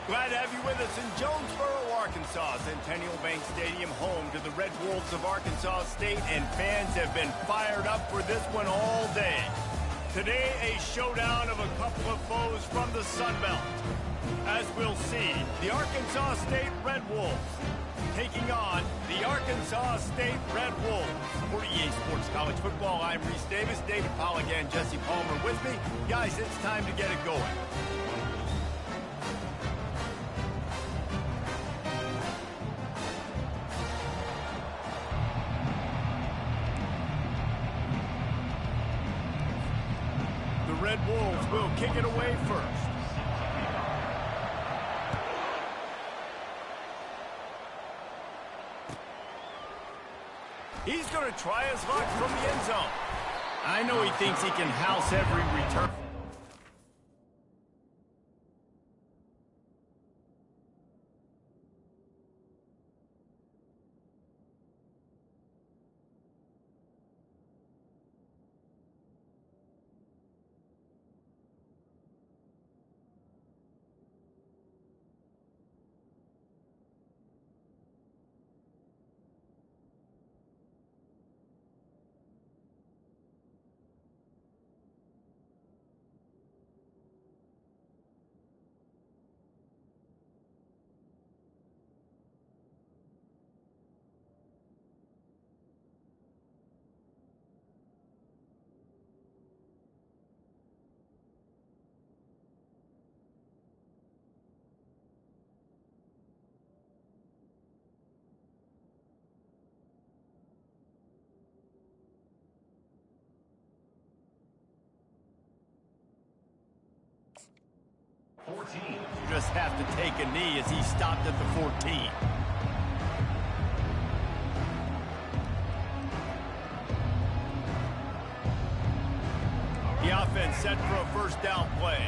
Glad to have you with us in Jonesboro, Arkansas. Centennial Bank Stadium, home to the Red Wolves of Arkansas State, and fans have been fired up for this one all day. Today, a showdown of a couple of foes from the Sun Belt. As we'll see, the Arkansas State Red Wolves taking on the Arkansas State Red Wolves. For EA Sports College Football, I'm Reese Davis, David Pollack, and Jesse Palmer with me. Guys, it's time to get it going. The Red Wolves will kick it away first. He's going to try his luck from the end zone. I know he thinks he can house every return. You just have to take a knee as he stopped at the 14. The offense set for a first down play.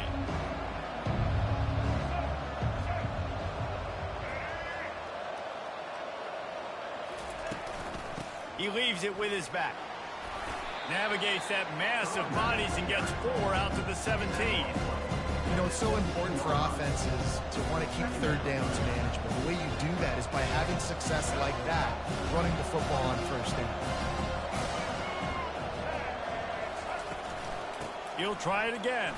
He leaves it with his back. Navigates that mass of bodies and gets 4 out to the 17. You know, it's so important for offenses to want to keep third downs manageable. The way you do that is by having success like that, running the football on first down. He'll try it again.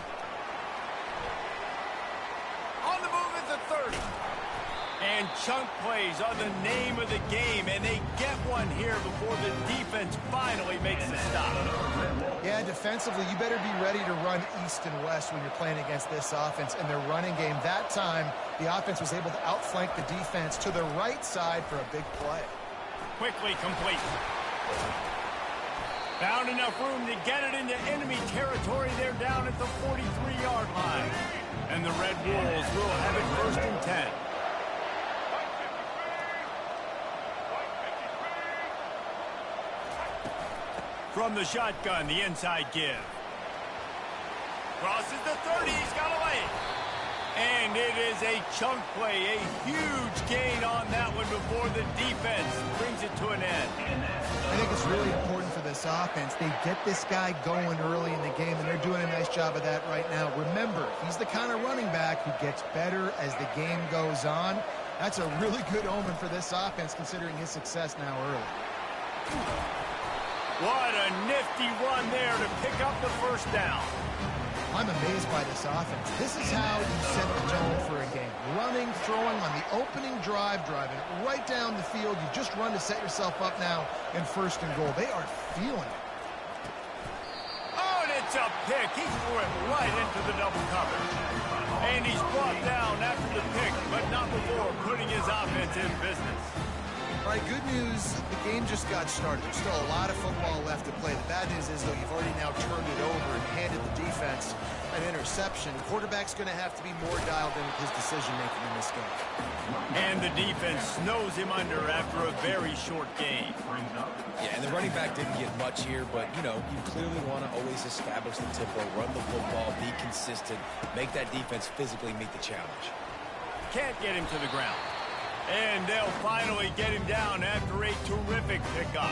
On the move at the 30. And chunk plays are the name of the game, and they get one here before the defense finally makes the stop. Yeah, defensively, you better be ready to run east and west when you're playing against this offense and their running game. That time, the offense was able to outflank the defense to the right side for a big play. Quickly complete. Found enough room to get it into enemy territory. They're down at the 43-yard line. And the Red Wolves will have it first and 10. From the shotgun, the inside give. Crosses the 30, he's got a lane. And it is a chunk play, a huge gain on that one before the defense brings it to an end. I think it's really important for this offense. They get this guy going early in the game, and they're doing a nice job of that right now. Remember, he's the kind of running back who gets better as the game goes on. That's a really good omen for this offense, considering his success now early. What a nifty run there to pick up the first down. I'm amazed by this offense. This is how you set the tone for a game. Running, throwing on the opening drive, driving right down the field. You just run to set yourself up now in first and goal. They are feeling it. Oh, and it's a pick. He threw it right into the double cover. And he's brought down after the pick, but not before putting his offense in business. All right, good news, the game just got started. There's still a lot of football left to play. The bad news is, though, you've already now turned it over and handed the defense an interception. The quarterback's going to have to be more dialed in with his decision-making in this game. And the defense snows him under after a very short game. Yeah, and the running back didn't get much here, but, you know, you clearly want to always establish the tempo, run the football, be consistent, make that defense physically meet the challenge. Can't get him to the ground. And they'll finally get him down after a terrific pickup.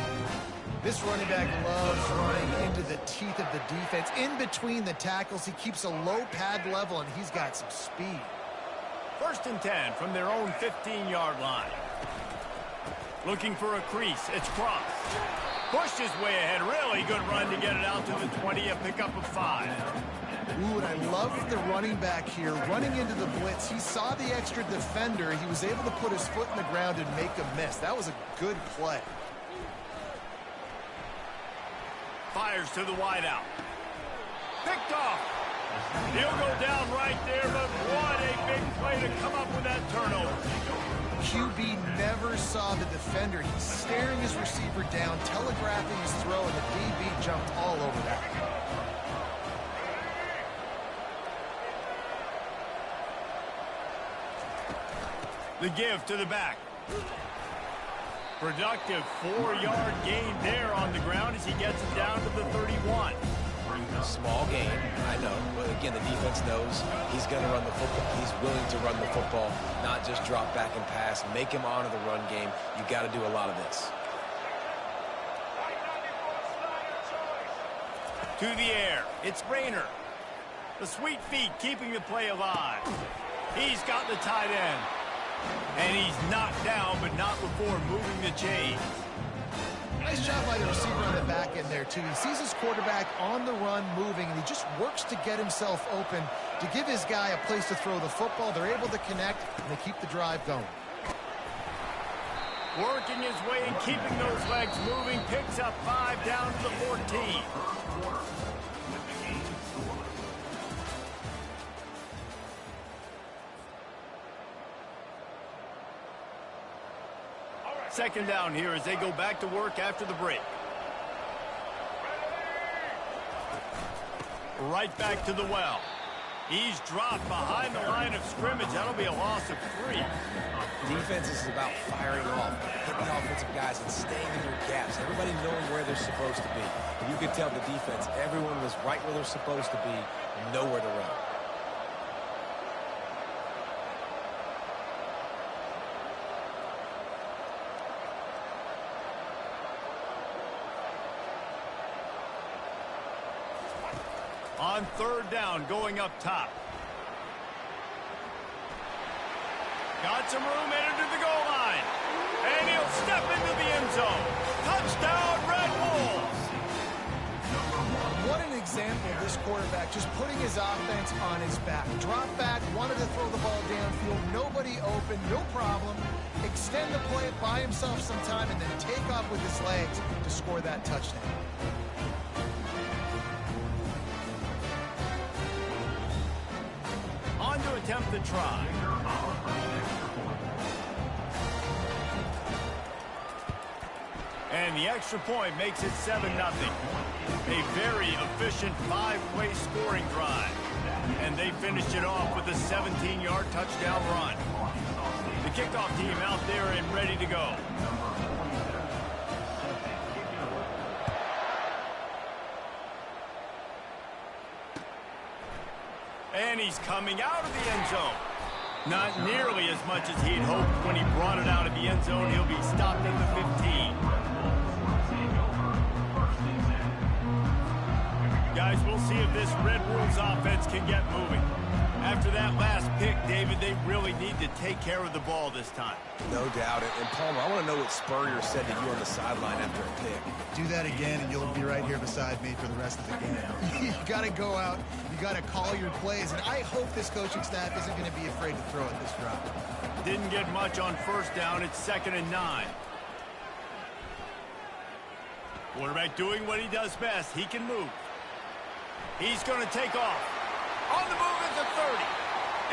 This running back loves running into the teeth of the defense. In between the tackles, he keeps a low pad level, and he's got some speed. First and 10 from their own 15-yard line. Looking for a crease. It's Cross. Pushed his way ahead. Really good run to get it out to the 20, a pickup of 5. Ooh, and I love the running back here. Running into the blitz, he saw the extra defender. He was able to put his foot in the ground and make a miss. That was a good play. Fires to the wideout. Picked off. He'll go down right there, but what a big play to come up with that turnover. QB never saw the defender. He's staring his receiver down, telegraphing his throw, and the DB jumped all over that. The give to the back. Productive 4-yard gain there on the ground as he gets it down to the 31. Small gain, I know, but again, the defense knows he's going to run the football. He's willing to run the football, not just drop back and pass, make him honor the run game. You got to do a lot of this. To the air, it's Rayner. The sweet feet keeping the play alive. He's got the tight end. And he's knocked down, but not before moving the chains. Nice job by the receiver on the back end there, too. He sees his quarterback on the run moving, and he just works to get himself open to give his guy a place to throw the football. They're able to connect, and they keep the drive going. Working his way and keeping those legs moving. Picks up 5 down to the 14. Second down here as they go back to work after the break. Right back to the well. He's dropped behind the line of scrimmage. That'll be a loss of 3. Defense is about firing off, hitting the offensive guys and staying in their gaps. Everybody knowing where they're supposed to be. And you could tell the defense, everyone was right where they're supposed to be, nowhere to run. On third down, going up top. Got some room, headed to the goal line. And he'll step into the end zone. Touchdown, Red Wolves! What an example of this quarterback just putting his offense on his back. Drop back, wanted to throw the ball downfield, nobody open, no problem. Extend the play, buy himself some time, and then take off with his legs to score that touchdown. On to attempt the try. And the extra point makes it 7-0. A very efficient 5-play scoring drive. And they finished it off with a 17-yard touchdown run. The kickoff team out there and ready to go. And he's coming out of the end zone. Not nearly as much as he'd hoped when he brought it out of the end zone. He'll be stopped at the 15. Guys, we'll see if this Red Wolves offense can get moving. After that last pick, David, they really need to take care of the ball this time. No doubt. And Palmer, I want to know what Spurrier said to you on the sideline after a pick. Do that again, and you'll be right here beside me for the rest of the game. You got to go out. You got to call your plays, and I hope this coaching staff isn't going to be afraid to throw at this drop. Didn't get much on first down. It's 2nd and 9. Quarterback doing what he does best. He can move. He's going to take off. On the move at the 30.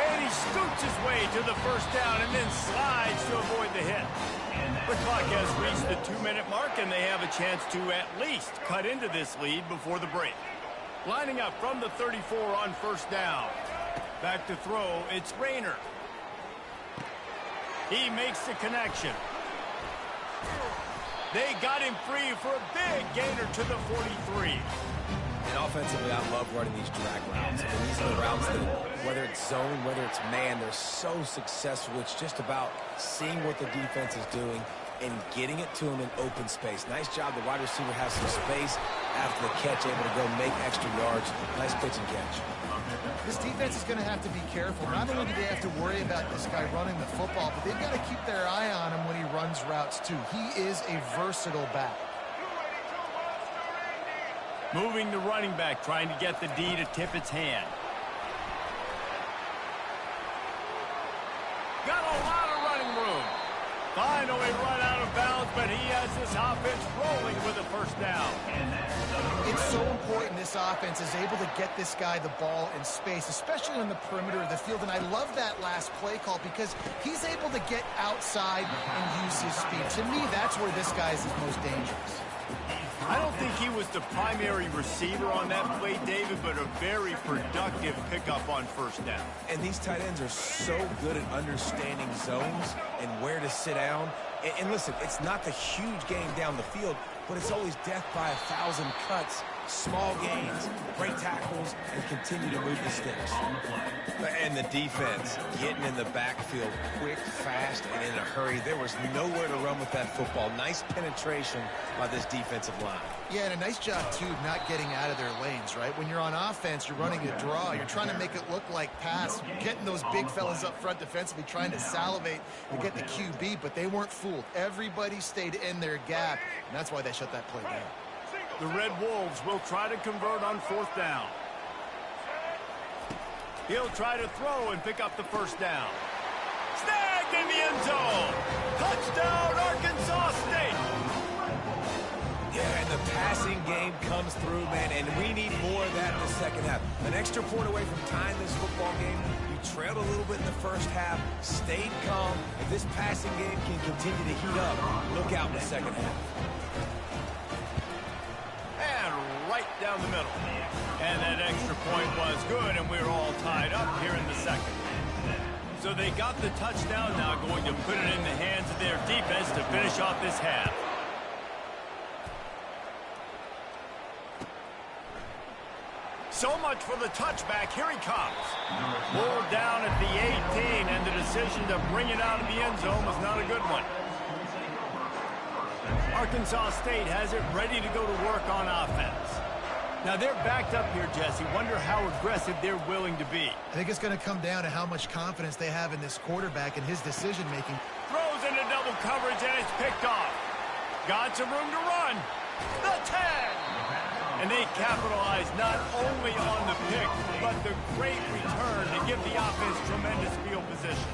And he scoots his way to the first down and then slides to avoid the hit. The clock has reached the 2-minute mark, and they have a chance to at least cut into this lead before the break. Lining up from the 34 on first down. Back to throw, it's Rayner. He makes the connection. They got him free for a big gainer to the 43. And offensively, I love running these drag routes. I mean, these are the routes that, whether it's zone, whether it's man, they're so successful. It's just about seeing what the defense is doing, and getting it to him in open space. Nice job. The wide receiver has some space after the catch, able to go make extra yards. Nice pitch and catch. This defense is going to have to be careful. Not only do they have to worry about this guy running the football, but they've got to keep their eye on him when he runs routes too. He is a versatile back. Moving the running back, trying to get the D to tip its hand. Got a lot of running room. Finally run out of bounds, but he has this offense rolling with a first down. It's so important this offense is able to get this guy the ball in space, especially on the perimeter of the field. And I love that last play call because he's able to get outside and use his speed. To me, that's where this guy is his most dangerous. I don't think he was the primary receiver on that play, David, but a very productive pickup on first down. And these tight ends are so good at understanding zones and where to sit down. And listen, it's not the huge game down the field, but it's always death by 1,000 cuts, small gains, great tackles, and continue to move the sticks. And the defense getting in the backfield quick, fast, and in a hurry. There was nowhere to run with that football. Nice penetration by this defensive line. Yeah, and a nice job, too, of not getting out of their lanes, right? When you're on offense, you're running a draw. You're trying to make it look like pass. You're getting those big fellas up front defensively, trying to salivate and get the QB, but they weren't fooled. Everybody stayed in their gap, and that's why they shut that play down. The Red Wolves will try to convert on fourth down. He'll try to throw and pick up the first down. Snagged in the end zone. Touchdown, Arkansas State. Yeah, and the passing game comes through, man, and we need more of that in the second half. An extra point away from tying this football game. You trailed a little bit in the first half, stayed calm. If this passing game can continue to heat up, look out in the second half. And right down the middle. And that extra point was good, and we're all tied up here in the second. So they got the touchdown, now going to put it in the hands of their defense to finish off this half. So much for the touchback. Here he comes. Pulled down at the 18, and the decision to bring it out of the end zone was not a good one. Arkansas State has it ready to go to work on offense. Now they're backed up here, Jesse. Wonder how aggressive they're willing to be. I think it's going to come down to how much confidence they have in this quarterback and his decision-making. Throws into double coverage, and it's picked off. Got some room to run. The 10. And they capitalize not only on the pick, but the great return to give the offense tremendous field position.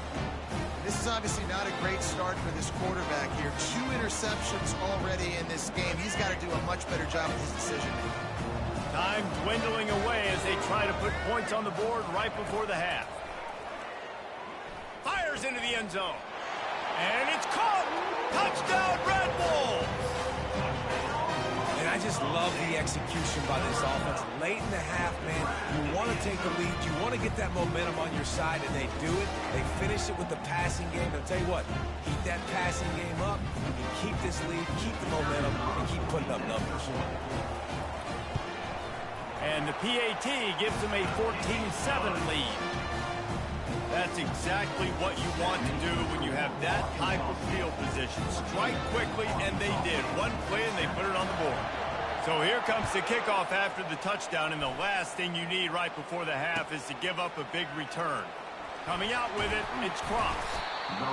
This is obviously not a great start for this quarterback here. 2 interceptions already in this game. He's got to do a much better job with his decision-making. Time dwindling away as they try to put points on the board right before the half. Fires into the end zone. And it's caught! Touchdown, Red Wolves! And I just love the execution by this offense. Late in the half, man, you want to take the lead. You want to get that momentum on your side, and they do it. They finish it with the passing game. I'll tell you what, keep that passing game up. You can keep this lead, keep the momentum, and keep putting up numbers. And the PAT gives them a 14-7 lead. That's exactly what you want to do when you have that type of field position. Strike quickly, and they did. One play, and they put it on the board. So here comes the kickoff after the touchdown, and the last thing you need right before the half is to give up a big return. Coming out with it, it's Cross.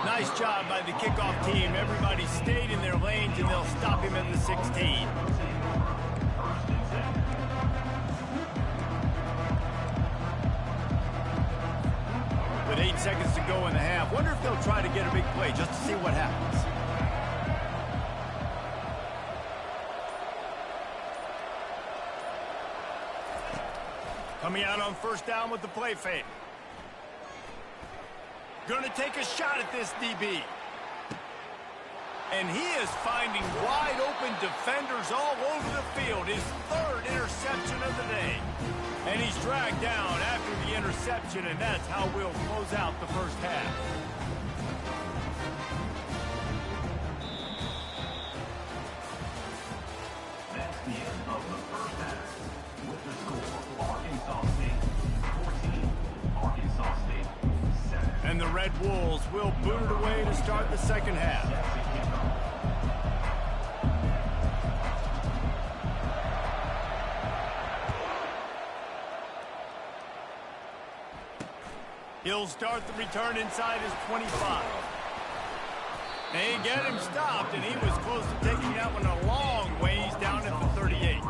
Nice job by the kickoff team. Everybody stayed in their lanes, and they'll stop him at the 16. With 8 seconds to go in the half, wonder if they'll try to get a big play just to see what happens. Coming out on first down with the play fake. Gonna take a shot at this DB. And he is finding wide open defenders all over the field. His 3rd interception of the day. And he's dragged down after the interception, and that's how we'll close out the first half. That's the end of the first half. With the score, Arkansas State 14, Arkansas State 7. And the Red Wolves will boot it away to start the second half. He'll start the return inside his 25. They get him stopped, and he was close to taking that one a long ways down at the 38.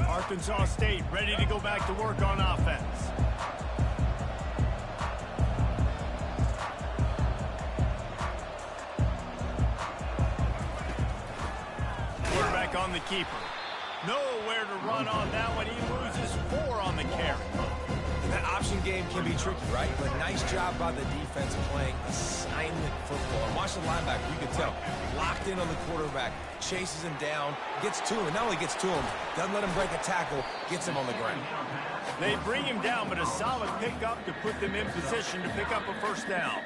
Arkansas State ready to go back to work on offense. Quarterback on the keeper. Nowhere to run on that one. He loses 4 on the carry. That option game can be tricky, right? But nice job by the defense playing assignment football. And watch the linebacker, you can tell, locked in on the quarterback, chases him down, gets to him, and not only gets to him, doesn't let him break a tackle, gets him on the ground. They bring him down, but a solid pickup to put them in position to pick up a first down.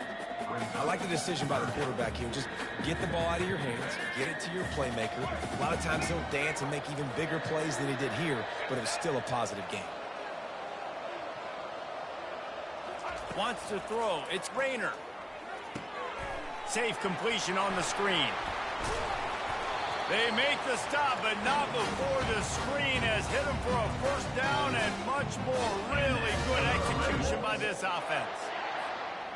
I like the decision by the quarterback here. Just get the ball out of your hands, get it to your playmaker. A lot of times he'll dance and make even bigger plays than he did here, but it was still a positive game. Wants to throw. It's Rayner. Safe completion on the screen. They make the stop, but not before the screen has hit him for a first down and much more. Really good execution by this offense.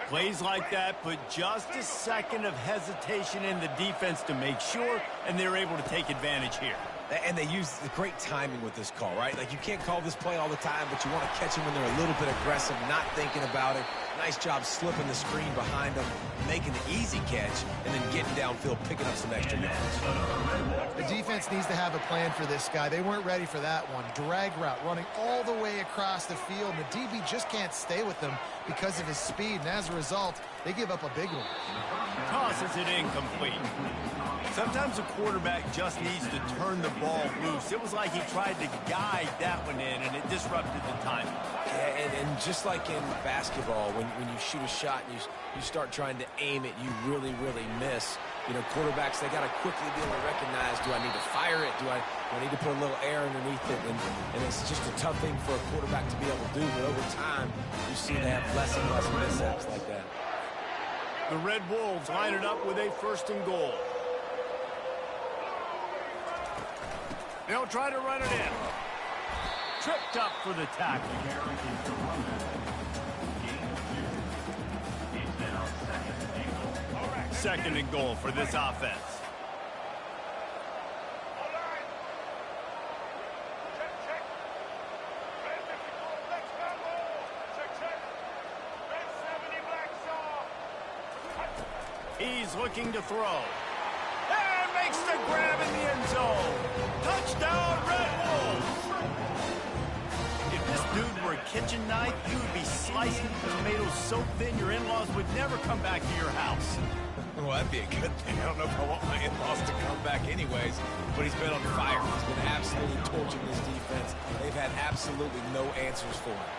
Plays like that put just a second of hesitation in the defense to make sure, and they're able to take advantage here. And they use the great timing with this call, right? Like, you can't call this play all the time, but you want to catch them when they're a little bit aggressive, not thinking about it. Nice job slipping the screen behind them, making the easy catch, and then getting downfield, picking up some extra yards. The defense needs to have a plan for this guy. They weren't ready for that one. Drag route running all the way across the field. The DB just can't stay with them because of his speed, and as a result, they give up a big one. Tosses it incomplete. Sometimes a quarterback just needs to turn the ball loose. It was like he tried to guide that one in, and it disrupted the timing. Yeah, and just like in basketball, when you shoot a shot and you start trying to aim it, you really, really miss. You know, quarterbacks, they got to quickly be able to recognize, do I need to fire it? Do I need to put a little air underneath it? And it's just a tough thing for a quarterback to be able to do. But over time, you see they have less and less mishaps like that. The Red Wolves line it up with a 1st and goal. They'll try to run it in. Tripped up for the tackle. Second and goal for this offense. He's looking to throw. And makes the grab in the end zone. Touchdown, Red Wolves! If this dude were a kitchen knife, he would be slicing tomatoes so thin your in-laws would never come back to your house. Well, that'd be a good thing. I don't know if I want my in-laws to come back anyways, but he's been on fire. He's been absolutely torching this defense. They've had absolutely no answers for him.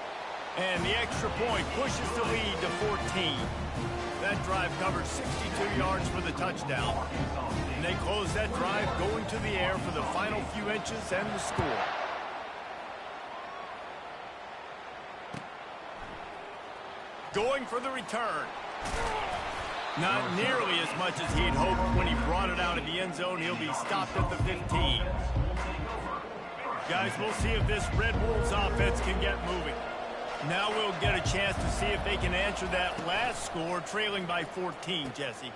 And the extra point pushes the lead to 14. That drive covered 62 yards for the touchdown. And they close that drive going to the air for the final few inches and the score. Going for the return. Not nearly as much as he'd hoped when he brought it out of the end zone. He'll be stopped at the 15. Guys, we'll see if this Red Wolves offense can get moving. Now we'll get a chance to see if they can answer that last score, trailing by 14, Jesse.